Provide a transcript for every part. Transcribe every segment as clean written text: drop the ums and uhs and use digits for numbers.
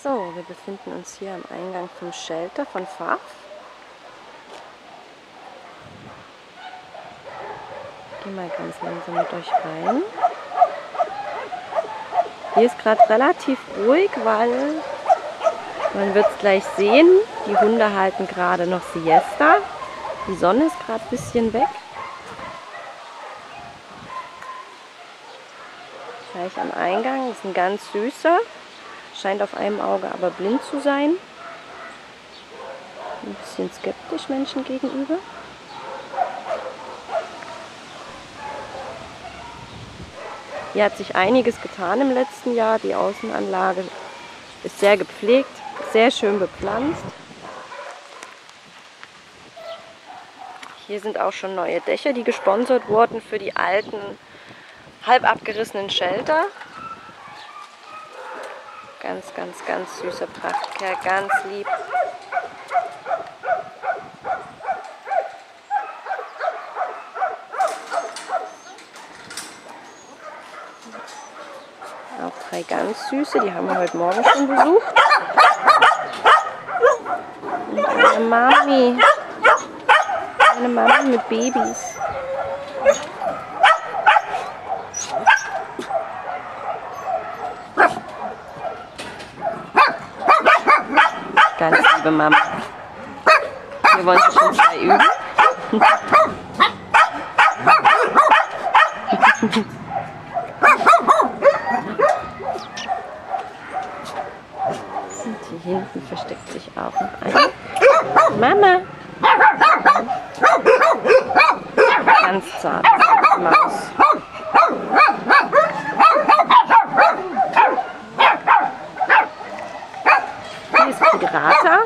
So, wir befinden uns hier am Eingang vom Shelter von Pfaff. Ich gehe mal ganz langsam mit euch rein. Hier ist gerade relativ ruhig, weil man wird es gleich sehen. Die Hunde halten gerade noch Siesta. Die Sonne ist gerade ein bisschen weg. Gleich am Eingang ist ein ganz süßer. Scheint auf einem Auge aber blind zu sein. Ein bisschen skeptisch Menschen gegenüber. Hier hat sich einiges getan im letzten Jahr. Die Außenanlage ist sehr gepflegt, sehr schön bepflanzt. Hier sind auch schon neue Dächer, die gesponsert wurden für die alten, halb abgerissenen Shelter. Ganz, ganz, ganz süßer Prachtkerl, ganz lieb. Auch 3 ganz süße, die haben wir heute Morgen schon besucht. Und eine Mami. Eine Mami mit Babys. Ganz liebe Mama. Wir wollen sie schon 2 üben. Und hier hinten versteckt sich auch noch eine Mama. Ganz zart, Maus. Hier ist Pigrata.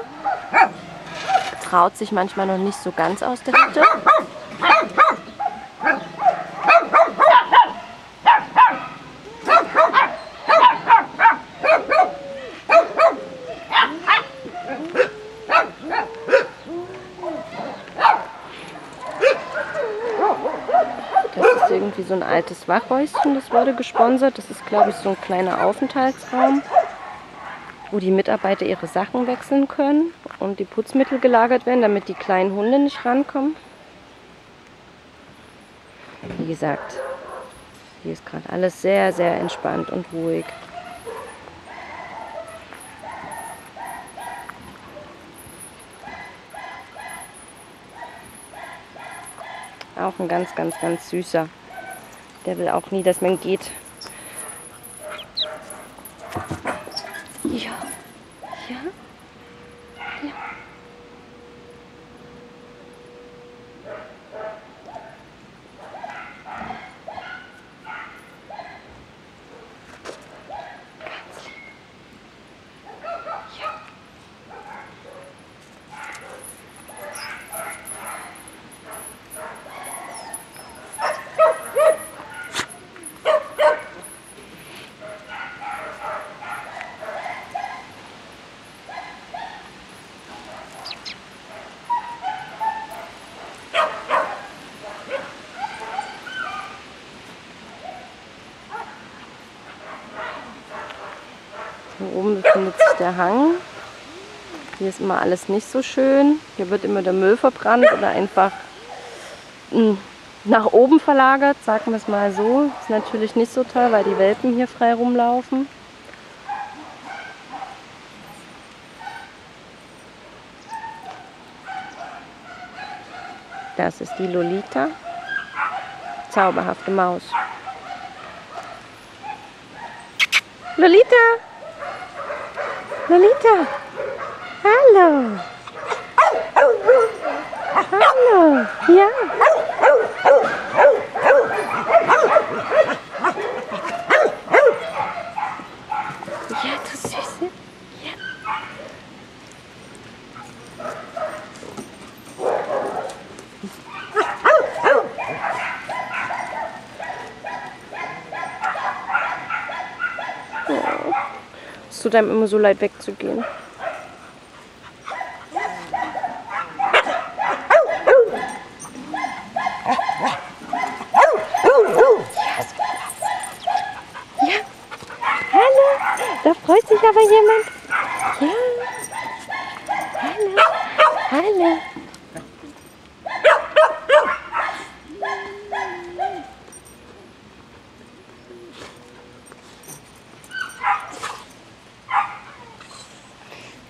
Traut sich manchmal noch nicht so ganz aus der Hütte. Das ist irgendwie so ein altes Wachhäuschen, das wurde gesponsert. Das ist, glaube ich, so ein kleiner Aufenthaltsraum, wo die Mitarbeiter ihre Sachen wechseln können und die Putzmittel gelagert werden, damit die kleinen Hunde nicht rankommen. Wie gesagt, hier ist gerade alles sehr, sehr entspannt und ruhig. Auch ein ganz, ganz, ganz süßer. Der will auch nie, dass man geht. Ja. Ja. Ja. Ganz lieb. Ja. Hier oben befindet sich der Hang. Hier ist immer alles nicht so schön. Hier wird immer der Müll verbrannt oder einfach nach oben verlagert, sagen wir es mal so. Ist natürlich nicht so toll, weil die Welpen hier frei rumlaufen. Das ist die Lolita. Zauberhafte Maus. Lolita! Lolita! Hallo! Hallo! Ja! Ja, du Süße! Ja! Oh. Es tut einem immer so leid, wegzugehen. Da freut sich aber jemand. Ja. Hallo. Hallo.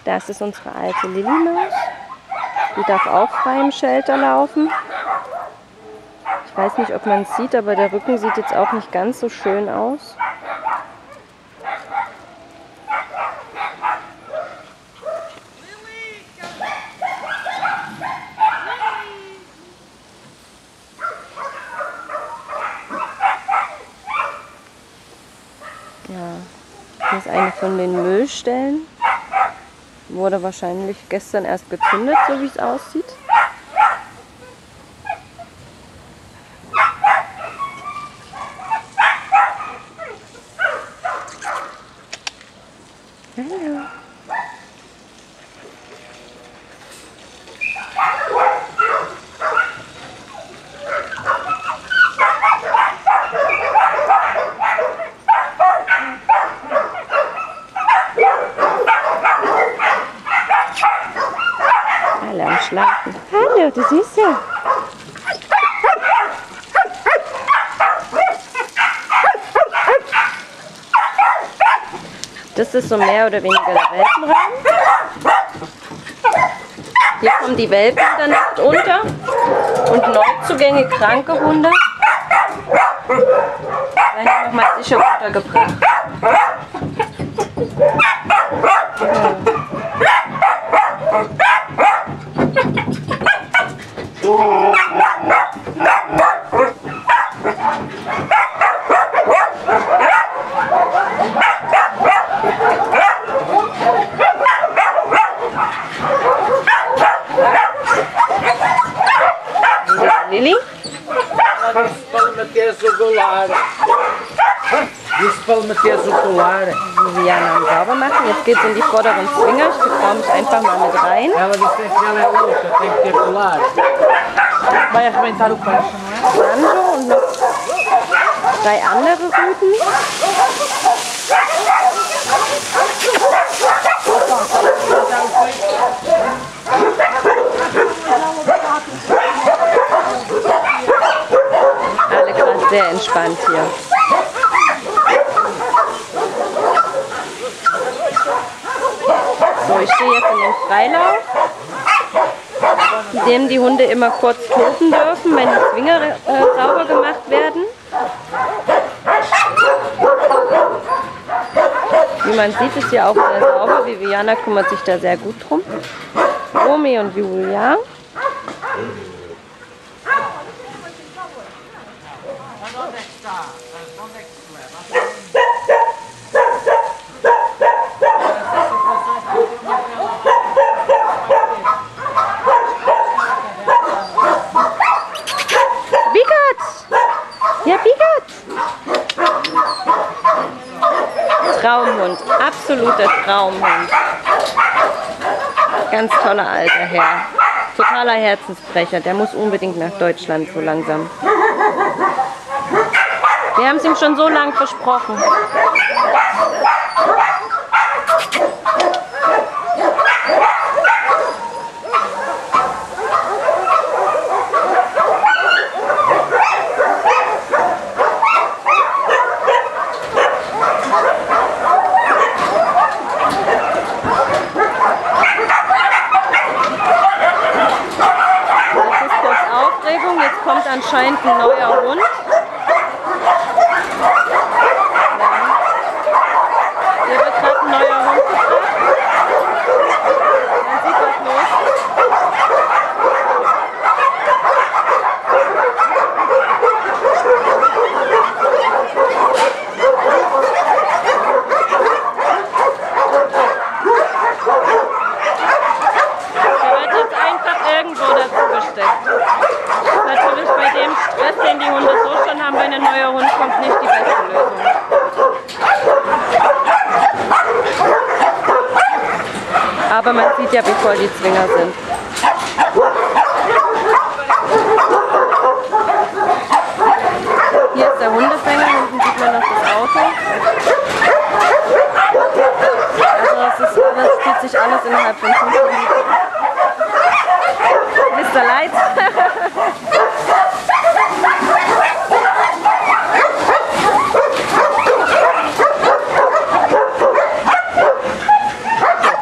Das ist unsere alte Lilli-Maus. Die darf auch frei im Shelter laufen. Ich weiß nicht, ob man es sieht, aber der Rücken sieht jetzt auch nicht ganz so schön aus. Ja, hier ist eine von den Müllstellen. Wurde wahrscheinlich gestern erst gezündet, so wie es aussieht. Hallo. Alle am Schlafen. Hallo, du Süße. Das ist so mehr oder weniger der Welpenraum. Hier kommen die Welpen in der Nacht unter und Neuzugänge, kranke Hunde werden hier nochmal sicher untergebracht. Lilli? Viviana am sauber machen. Jetzt geht es in die vorderen Zwinger. Ich bekomme es einfach mal mit rein. Ela disse que ela é louca, tem que ter colar. Vai arrebentar o peixe, não é? Banjo und noch 3 andere Rüden. Alle gerade sehr entspannt hier. So, ich stehe jetzt in dem Freilauf, in dem die Hunde immer kurz toben dürfen, wenn die Zwinger sauber gemacht werden. Wie man sieht, ist hier auch sehr sauber. Viviana kümmert sich da sehr gut drum. Romy und Julia. Ja, Bigat! Traumhund, absoluter Traumhund. Ganz toller alter Herr. Totaler Herzensbrecher, der muss unbedingt nach Deutschland so langsam. Wir haben es ihm schon so lange versprochen. Jetzt kommt anscheinend ein neuer Hund. Hier wird gerade ein neuer Hund gebracht. Man sieht, was los ist. Der wird jetzt einfach irgendwo dazu gesteckt. Natürlich bei dem Stress, den die Hunde so schon haben, wenn ein neuer Hund kommt, nicht die beste Lösung. Aber man sieht ja, wie voll die Zwinger sind. Hier ist der Hundefänger, hinten sieht man noch das Auto. Also das ist alles sich alles innerhalb von 5 Minuten. Mr. Light.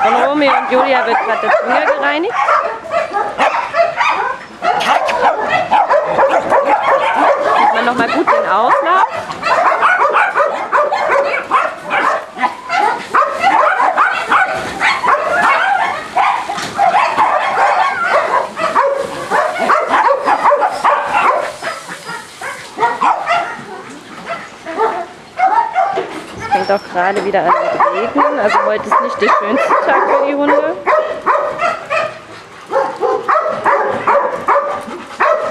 Von Romeo und Julia wird gerade der Zwinger gereinigt. Sieht man nochmal gut den Auslauf. Auch gerade wieder an mit Regnen, also heute ist nicht der schönste Tag für die Hunde.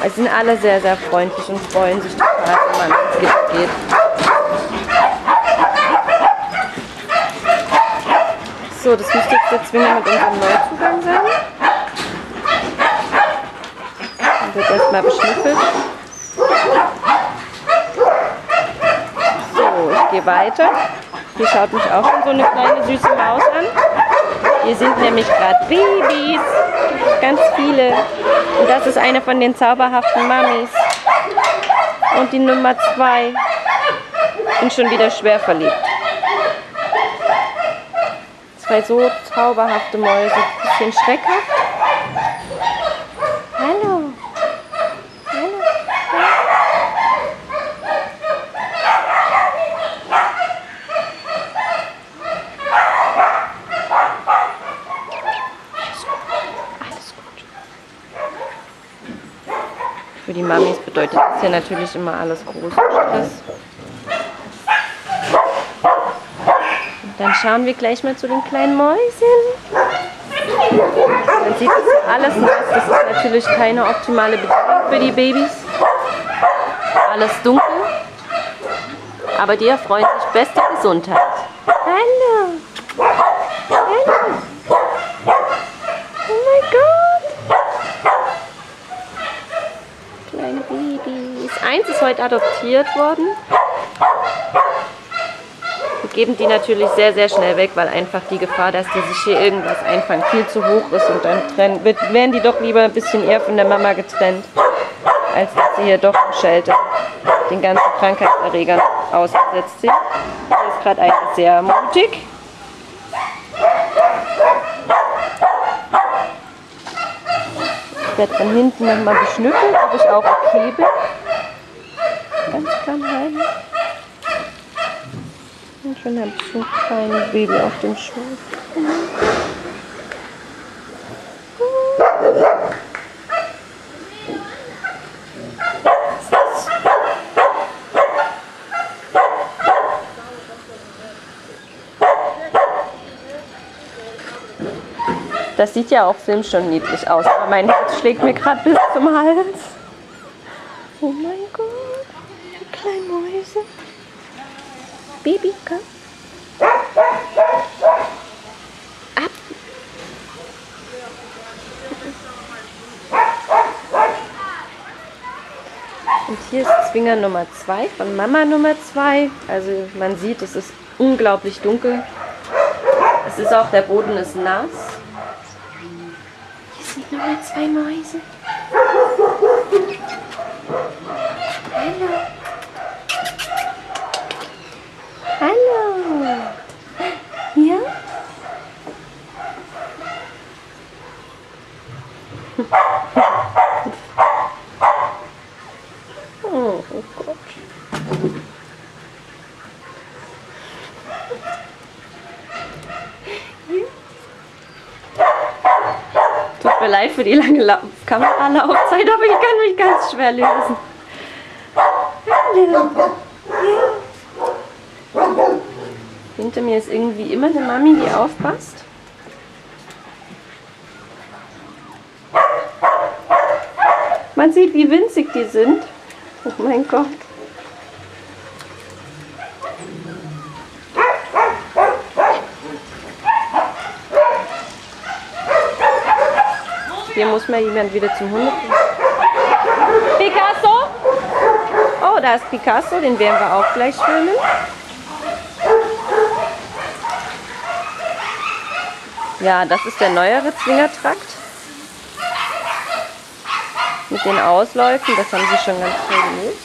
Sie sind alle sehr, sehr freundlich und freuen sich total, wenn man ins Gitter geht. So, das müsste jetzt der Zwinger mit unserem Neuzugang sein. Dann wird erstmal beschnüffelt. So, ich gehe weiter. Hier schaut mich auch schon so eine kleine süße Maus an. Hier sind nämlich gerade Babys. Ganz viele. Und das ist eine von den zauberhaften Mamis. Und die Nummer 2. Bin schon wieder schwer verliebt. 2 so zauberhafte Mäuse. Bisschen schreckhaft. Hallo. Hallo. Für die Mamis bedeutet das hier natürlich immer alles großen Stress. Und dann schauen wir gleich mal zu den kleinen Mäuschen. Man sieht das alles nass. Das ist natürlich keine optimale Bedingung für die Babys. Alles dunkel. Aber die erfreuen sich beste Gesundheit. Hallo. Hallo. Oh mein Gott. Kleine Babys. Eins ist heute adoptiert worden. Wir geben die natürlich sehr, sehr schnell weg, weil einfach die Gefahr, dass die sich hier irgendwas einfangen, viel zu hoch ist. Und dann werden die doch lieber ein bisschen eher von der Mama getrennt, als dass sie hier doch im Shelter den ganzen Krankheitserregern ausgesetzt sind. Hier ist gerade eine sehr mutig. Ich werde von hinten nochmal beschnüffelt, ob ich auch okay bin. Ganz klein halten. Und schon habe ich so ein kleines Baby auf dem Schoß. Das sieht ja auch Film schon niedlich aus, aber mein Herz schlägt mir gerade bis zum Hals. Oh mein Gott, die kleinen Mäuse. Baby, komm. Ab. Und hier ist Zwinger Nummer 2 von Mama Nummer 2. Also man sieht, es ist unglaublich dunkel. Es ist auch, der Boden ist nass. Hier sind Nummer 2 Mäuse. Hallo. Hallo. Ja? Oh Gott. Tut mir leid für die lange Kameralaufzeit, aber ich kann mich ganz schwer lösen. Hallo. Ja. Hinter mir ist irgendwie immer eine Mami, die aufpasst. Man sieht, wie winzig die sind. Oh mein Gott. Hier muss mal jemand wieder zum Hunde bringen. Picasso? Oh, da ist Picasso, den werden wir auch gleich filmen. Ja, das ist der neuere Zwingertrakt. Mit den Ausläufen, das haben sie schon ganz toll gelöst.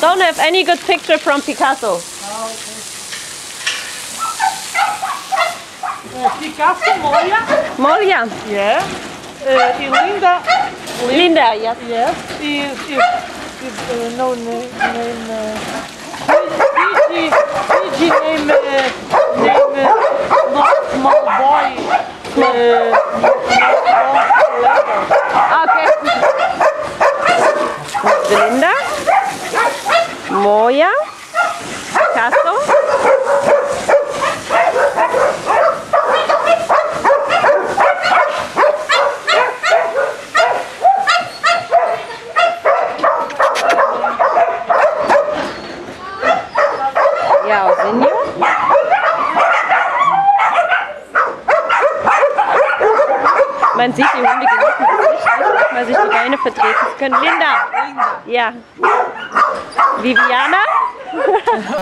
Don't have any good picture from Picasso. Picasso, Moya. Molia. Yeah. Linda. Linda, yes. Yes. No name. PG name. Not small boy. Okay. Linda. Moya. Picasso. Ja, Osinio. Man sieht, die Hunde genießen es richtig, weil sich die Beine vertreten können. Linda. Ja. Viviana.